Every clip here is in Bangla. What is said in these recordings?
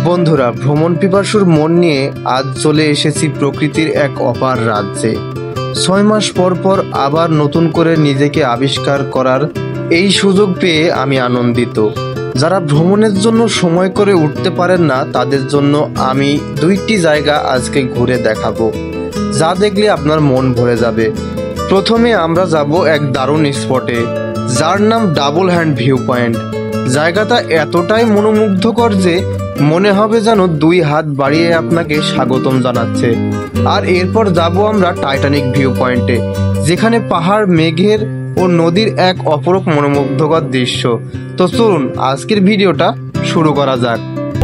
বন্ধুরা, ভ্রমণ পিপাসুর মন নিয়ে আজ চলে এসেছি প্রকৃতির এক অপার রাজ্যে। 6 মাস পর পর আবার নতুন করে নিজেকে আবিষ্কার করার এই সুযোগ পেয়ে আমি আনন্দিত। যারা ভ্রমণের জন্য সময় করে উঠতে পারেন না, তাদের জন্য আমি 2টি জায়গা আজকে ঘুরে দেখাবো, যা দেখলে আপনার মন ভরে যাবে। প্রথমে আমরা যাব এক দারুণ স্পটে, যার নাম ডাবল হ্যান্ড ভিউ পয়েন্ট। জায়গাটা এতটাই মনোমুগ্ধকর যে মনে হবে যেন 2 হাত বাড়িয়ে আপনাকে স্বাগতম জানাচ্ছে। আর এরপর যাব আমরা টাইটানিক ভিউ পয়েন্টে, যেখানে পাহাড়, মেঘের ও নদীর এক অপরূপ মনোমুগ্ধকর দৃশ্য। তো চলুন আজকের ভিডিওটা শুরু করা যাক।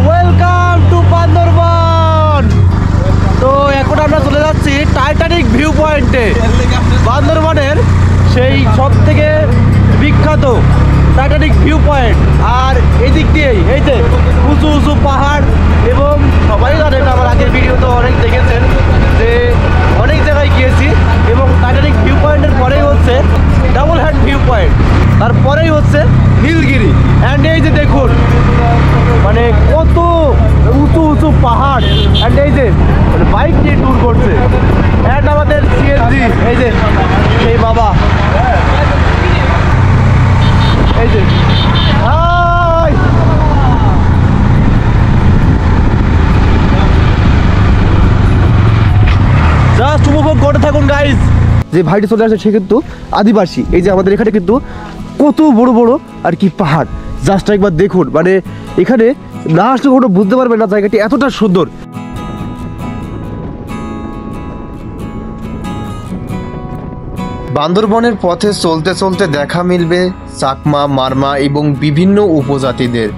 Welcome to Bandarban. তো এখন আমরা চলে যাচ্ছি টাইটানিক ভিউ পয়েন্টে, বান্দরবানের সেই সব থেকে বিখ্যাত টাইটানিক ভিউ পয়েন্ট। আর এদিক দিয়েই এই যে উঁচু উঁচু পাহাড়, এবং সবাই জানেন, আমার আগের ভিডিও তো অনেক দেখেছেন যে অনেক জায়গায় গিয়েছি, এবং টাইটানিক ভিউ পয়েন্টের পরেই হচ্ছে ডাবল হ্যান্ড ভিউ পয়েন্ট, তারপরেই হচ্ছে নীলগিরি। অ্যান্ড এই যে দেখুন, মানে কত উঁচু উঁচু পাহাড়, অ্যান্ড এই যে মানে বাইক নিয়ে ট্যুর করছে। অ্যান্ড আমাদের সিএনজি, এই যে এই বাবা, এই যে হাই, জাস্ট উপভোগ করতে থাকুন গাইজ। যে ভাইটি চলে আসে সে কিন্তু আদিবাসী। এই যে আমাদের এখানে কিন্তু কত বড় বড় আর কি পাহাড়, জাস্ট একবার দেখুন। মানে এখানে না আসলে কোনো বুঝতে পারবেন না জায়গাটি এতটা সুন্দর। বান্দরবনের পথে চলতে চলতে দেখা মিলবে চাকমা, মারমা এবং বিভিন্ন উপজাতিদের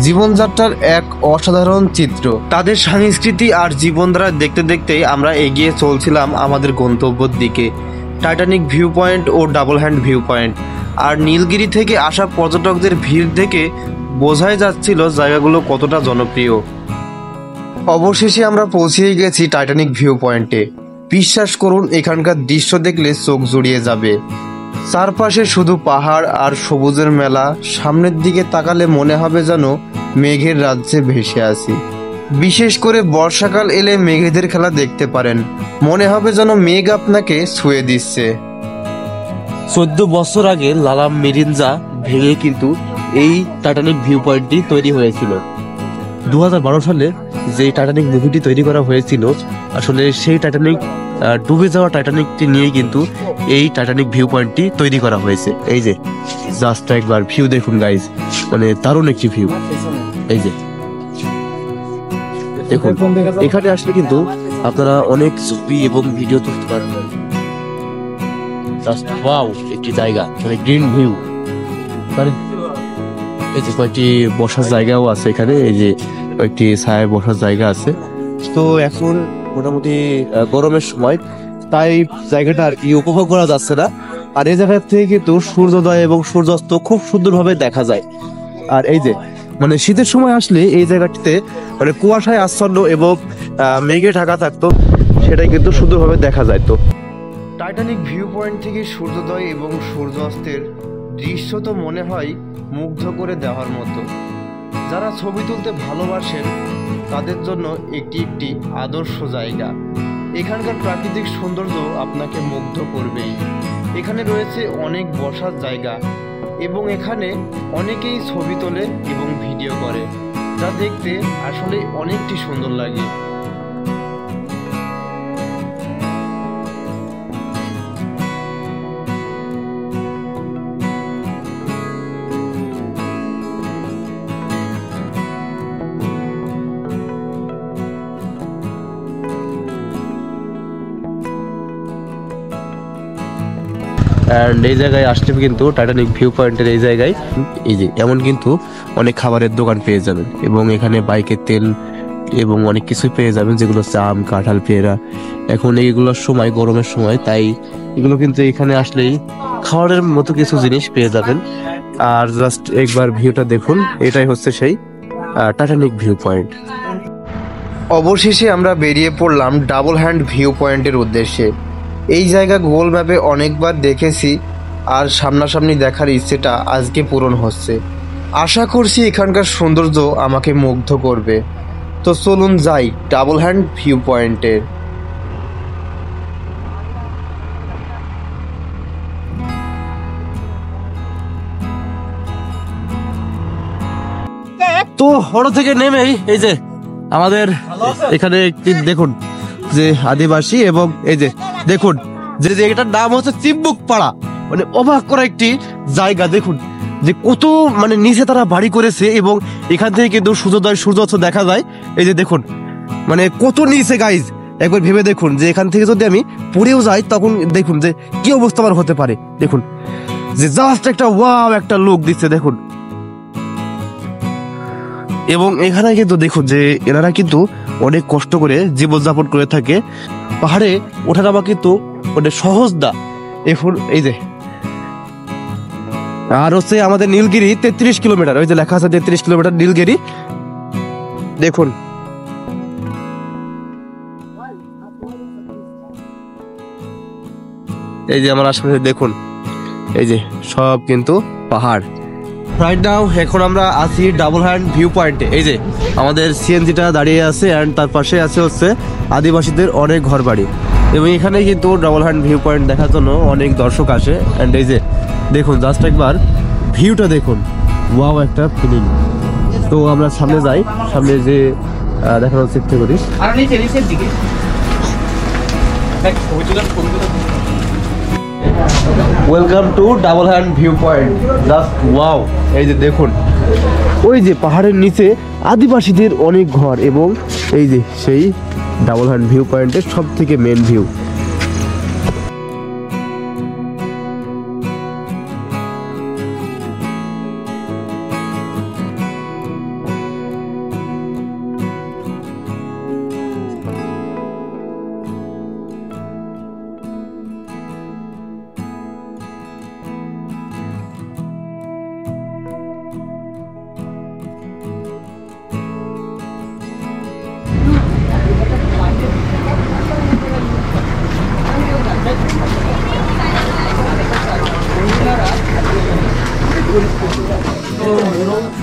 জীবনযাত্রার এক অসাধারণ চিত্র। তাদের সংস্কৃতি আর জীবনধারা দেখতে দেখতেই আমরা এগিয়ে চলছিলাম আমাদের গন্তব্যের দিকে, Titanic view point O double hand view point. আর নীলগিরি থেকে আসা পর্যটকদের ভিড় দেখে বোঝাই যাচ্ছিল জায়গাগুলো কতটা জনপ্রিয়। অবশেষে আমরা পৌঁছেই গেছি টাইটানিক ভিউ পয়েন্টে। বিশ্বাস করুন, এখানকার দৃশ্য দেখলে চোখ জুড়িয়ে যাবে। চারপাশে শুধু পাহাড় আর সবুজের মেলা। সামনের দিকে তাকালে মনে হবে যেন মেঘের রাজ্যে ভেসে আছি। বিশেষ করে বর্ষাকাল এলে মেঘেদের খেলা দেখতে পারেন, মনে হবে যেন মেঘ আপনাকে ছুঁয়ে দিচ্ছে। 14 বছর আগে লালাম মেরিনজা ভেঙে কিন্তু এই টাইটানিক ভিউ পয়েন্টটি তৈরি হয়েছিল। 2012 সালে যে টাইটানিক মুভিটি তৈরি করা হয়েছিল, আসলে সেই টাইটানিক ডুবে যাওয়া টাইটানিকটি নিয়ে কিন্তু এই টাইটানিক ভিউ পয়েন্টটি তৈরি করা হয়েছে। এই যে জাস্ট একবার ভিউ দেখুন গাইজ, মানে দারুণ একটি ভিউ। এই যে দেখুন, এখানে আসলে কিন্তু আপনারা অনেক ছবি এবং ভিডিও তুলতে পারবেন। জাস্ট ওয়াও একটি জায়গা, মানে গ্রিন ভিউ। মানে এই যে কয়েকটি বসার জায়গাও আছে এখানে, এই যে কয়েকটি ছায়ায় বসার জায়গা আছে। তো এখন মোটামুটি গরমের সময়, তাই জায়গাটা আর কি উপভোগ করা যাচ্ছে না। আর এই জায়গা থেকে কিন্তু সূর্যোদয় এবং সূর্যাস্ত খুব সুন্দরভাবে দেখা যায়। আর এই যে মানে শীতের সময় আসলে এই জায়গাটিতে মানে কুয়াশায় আচ্ছন্ন এবং মেঘে ঢাকা থাকতো, সেটাই কিন্তু সুন্দরভাবে দেখা যায়। তো টাইটানিক ভিউ পয়েন্ট থেকে সূর্যোদয় এবং সূর্যাস্তের দৃশ্য তো মনে হয় মুগ্ধ করে দেওয়ার মতো। যারা ছবি তুলতে ভালোবাসেন তাদের জন্য একটি আদর্শ জায়গা। এখানকার প্রাকৃতিক সৌন্দর্য আপনাকে মুগ্ধ করবেই। এখানে রয়েছে অনেক বসার জায়গা, এবং এখানে অনেকেই ছবি তোলে এবং ভিডিও করে, যা দেখতে আসলে অনেকটি সুন্দর লাগে। অ্যান্ড এই জায়গায় আসলে কিন্তু টাইটানিক ভিউ পয়েন্টের এই জায়গায় এই যে এমন কিন্তু অনেক খাবারের দোকান পেয়ে যাবেন, এবং এখানে বাইকের তেল এবং অনেক কিছুই পেয়ে যাবেন, যেগুলো হচ্ছে আম, কাঁঠাল, পেয়ারা। এখন এইগুলোর সময়, গরমের সময়, তাই এগুলো কিন্তু এখানে আসলেই খাবারের মতো কিছু জিনিস পেয়ে যাবেন। আর জাস্ট একবার ভিউটা দেখুন, এটাই হচ্ছে সেই টাইটানিক ভিউ পয়েন্ট। অবশেষে আমরা বেরিয়ে পড়লাম ডাবল হ্যান্ড ভিউ পয়েন্টের উদ্দেশ্যে। এই জায়গা গুগল ম্যাপে অনেকবার দেখেছি, আর সামনাসামনি দেখার ইচ্ছেটা আজকে পূরণ হচ্ছে। আশা করছি এখানকার সৌন্দর্য আমাকে মুগ্ধ করবে। তো চলুন যাই ডাবল হ্যান্ড ভিউ পয়েন্টে। তো অটো থেকে নেমেই এই যে আমাদের এখানে একটি দেখুন যে আদিবাসী, এবং এই যে দেখুন যে এটার নাম হচ্ছে চিম্বুক পাড়া, মানে অবাক করা একটি জায়গা। দেখুন যে কত মানে নিচে তারা বাড়ি করেছে, এবং এখান থেকে কিন্তু সূর্যোদয় সূর্যাস্ত দেখা যায়। এই যে দেখুন মানে কত নিচে গাইজ, একবার ভেবে দেখুন যে এখান থেকে যদি আমি পড়েও যাই তখন দেখুন যে কি অবস্থা আমার হতে পারে। দেখুন যে জাস্ট একটা ওয়াও একটা লুক দিচ্ছে দেখুন। এবং এখানে কিন্তু দেখুন যে এনারা কিন্তু অনেক কষ্ট করে জীবনযাপন করে থাকে। পাহাড়ে ওঠানামা কিন্তু অনেক সহজ না। এখন এই যে আর হচ্ছে আমাদের নীলগিরি 33 কিলোমিটার, ওই যে লেখা আছে 33 কিলোমিটার নীলগিরি। দেখুন এই যে আমার আশেপাশে দেখুন এই যে সব কিন্তু পাহাড়। রাইট নাও এখন আমরা আছি ডাবল হ্যান্ড ভিউ পয়েন্টে। এই যে আমাদের সিএনজিটা দাঁড়িয়ে আছে, অ্যান্ড তার পাশে আছে হচ্ছে আদিবাসীদের অনেক ঘর বাড়ি, এবং এখানে কিন্তু ডাবল হ্যান্ড ভিউ পয়েন্ট দেখার জন্য অনেক দর্শক আসে। অ্যান্ড এই যে দেখুন জাস্ট একবার ভিউটা দেখুন, ওয়াও একটা ফিলিং। তো আমরা সামনে যাই, সামনে যে দেখানোর চেষ্টা করি। Welcome to double hand view point, just wow. এই যে দেখুন ওই যে পাহাড়ের নিচে আদিবাসীদের অনেক ঘর, এবং এই যে সেই ডাবল হ্যান্ড ভিউ পয়েন্টের সব থেকে মেন ভিউ।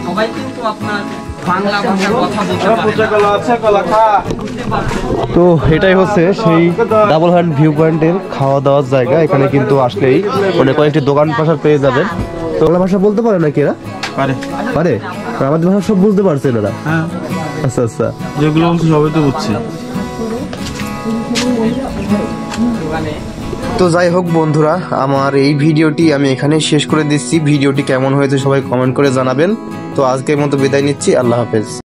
সবাই কিন্তু আপনার বাংলা ভাষায় কথা বলতে পারে। তো এটাই হচ্ছে সেই ডাবল হ্যান্ড ভিউ পয়েন্টের খাওয়া দাওয়ার জায়গা। এখানে কিন্তু আসলেই মানে কয়েকটি দোকান পাশার পেয়ে যাবেন। তো বাংলা ভাষা বলতে পারে নাকি এরা? পারে পারে, আমাদের ভাষা সব বুঝতে পারছেন এরা? হ্যাঁ। আচ্ছা আচ্ছা, যেগুলো বলছি সবাই তো বুঝছি। তো যাই হোক বন্ধুরা, আমার এই ভিডিওটি আমি এখানে শেষ করে দিচ্ছি। ভিডিওটি কেমন হয়েছে সবাই কমেন্ট করে জানাবেন। তো আজকের মতো বিদায় নিচ্ছি, আল্লাহ হাফেজ।